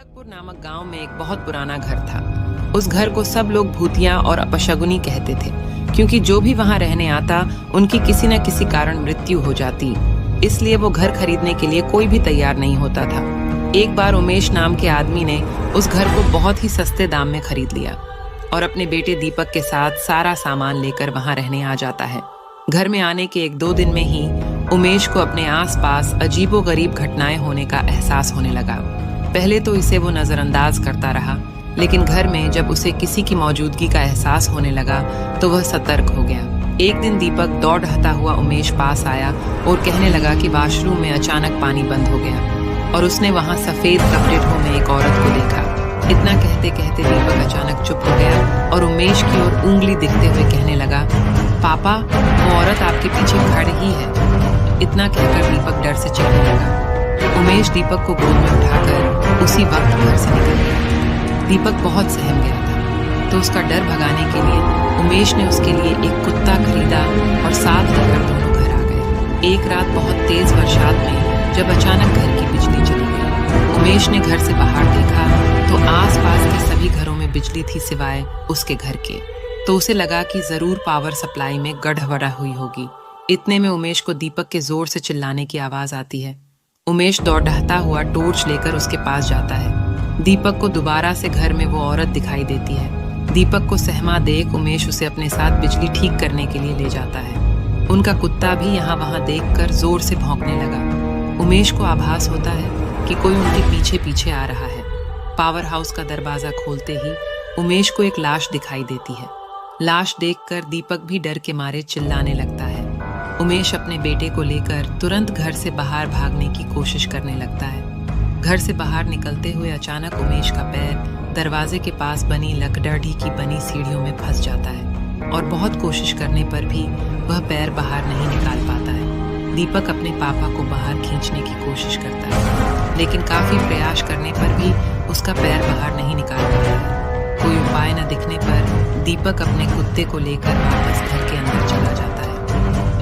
दीपकपुर नामक गांव में एक बहुत पुराना घर था। उस घर को सब लोग भूतिया और अपशगुनी कहते थे, क्योंकि जो भी वहां रहने आता उनकी किसी न किसी कारण मृत्यु हो जाती। इसलिए वो घर खरीदने के लिए कोई भी तैयार नहीं होता था। एक बार उमेश नाम के आदमी ने उस घर को बहुत ही सस्ते दाम में खरीद लिया और अपने बेटे दीपक के साथ सारा सामान लेकर वहां रहने आ जाता है। घर में आने के एक दो दिन में ही उमेश को अपने आसपास अजीबोगरीब घटनाएं होने का एहसास होने लगा। पहले तो इसे वो नजरअंदाज करता रहा, लेकिन घर में जब उसे किसी की मौजूदगी का एहसास होने लगा तो वह सतर्क हो गया। एक दिन दीपक दौड़ता हुआ उमेश पास आया और कहने लगा कि वॉशरूम में अचानक पानी बंद हो गया और उसने वहां सफेद कपड़े में एक औरत को देखा। इतना कहते कहते दीपक अचानक चुप हो गया और उमेश की ओर उंगली दिखते हुए कहने लगा, पापा, वो औरत आपके पीछे खड़ी ही है। इतना कहकर दीपक डर से चीखने लगा। उमेश दीपक को गोद में उठाकर उसी वक्त घर से निकल गया। दीपक बहुत सहम गया था, तो उसका डर भगाने के लिए उमेश ने उसके लिए एक कुत्ता खरीदा और साथ लेकर दोनों घर आ गए। एक रात बहुत तेज बरसात में जब अचानक घर की बिजली चली गई, उमेश ने घर से बाहर देखा तो आसपास के सभी घरों में बिजली थी सिवाय उसके घर के। तो उसे लगा कि जरूर पावर सप्लाई में गड़बड़ हुई होगी। इतने में उमेश को दीपक के जोर से चिल्लाने की आवाज आती है। उमेश दौड़ता हुआ टॉर्च लेकर उसके पास जाता है। दीपक को दोबारा से घर में वो औरत दिखाई देती है। दीपक को सहमा देख उमेश उसे अपने साथ बिजली ठीक करने के लिए ले जाता है। उनका कुत्ता भी यहाँ वहां देखकर जोर से भौंकने लगा। उमेश को आभास होता है कि कोई उनके पीछे पीछे आ रहा है। पावर हाउस का दरवाजा खोलते ही उमेश को एक लाश दिखाई देती है। लाश देखकर दीपक भी डर के मारे चिल्लाने लगता है। उमेश अपने बेटे को लेकर तुरंत घर से बाहर भागने की कोशिश करने लगता है। घर से बाहर निकलते हुए अचानक उमेश का पैर दरवाजे के पास बनी लकड़ी की बनी सीढ़ियों में फंस जाता है और बहुत कोशिश करने पर भी वह पैर बाहर नहीं निकाल पाता है। दीपक अपने पापा को बाहर खींचने की कोशिश करता है, लेकिन काफी प्रयास करने पर भी उसका पैर बाहर नहीं निकाल पाता है। कोई उपाय न दिखने पर दीपक अपने कुत्ते को लेकर वापस घर के अंदर चला जाता है।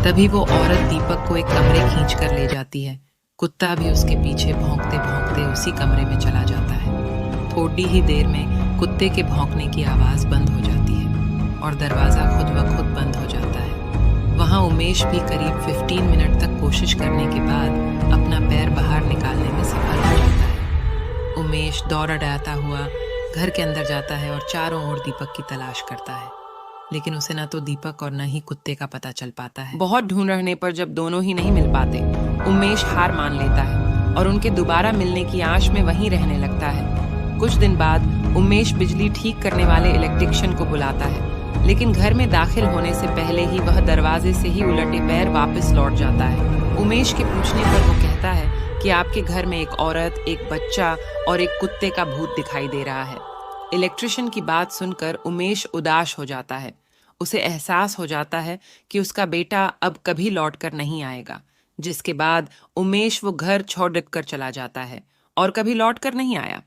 तभी वो औरत दीपक को एक कमरे खींच कर ले जाती है। कुत्ता भी उसके पीछे भौंकते भौंकते उसी कमरे में चला जाता है। थोड़ी ही देर में कुत्ते के भौंकने की आवाज बंद हो जाती है और दरवाजा खुद ब खुद बंद हो जाता है। वहां उमेश भी करीब 15 मिनट तक कोशिश करने के बाद अपना पैर बाहर निकालने में सफल हो जाता है। उमेश दौड़ता हुआ घर के अंदर जाता है और चारों ओर दीपक की तलाश करता है, लेकिन उसे न तो दीपक और न ही कुत्ते का पता चल पाता है। बहुत ढूंढने पर जब दोनों ही नहीं मिल पाते, उमेश हार मान लेता है और उनके दोबारा मिलने की आश में वहीं रहने लगता है। कुछ दिन बाद उमेश बिजली ठीक करने वाले इलेक्ट्रिशियन को बुलाता है, लेकिन घर में दाखिल होने से पहले ही वह दरवाजे से ही उलटे पैर वापस लौट जाता है। उमेश के पूछने पर वो कहता है कि आपके घर में एक औरत, एक बच्चा और एक कुत्ते का भूत दिखाई दे रहा है। इलेक्ट्रिशियन की बात सुनकर उमेश उदास हो जाता है। उसे एहसास हो जाता है कि उसका बेटा अब कभी लौटकर नहीं आएगा, जिसके बाद उमेश वो घर छोड़कर चला जाता है और कभी लौटकर नहीं आया।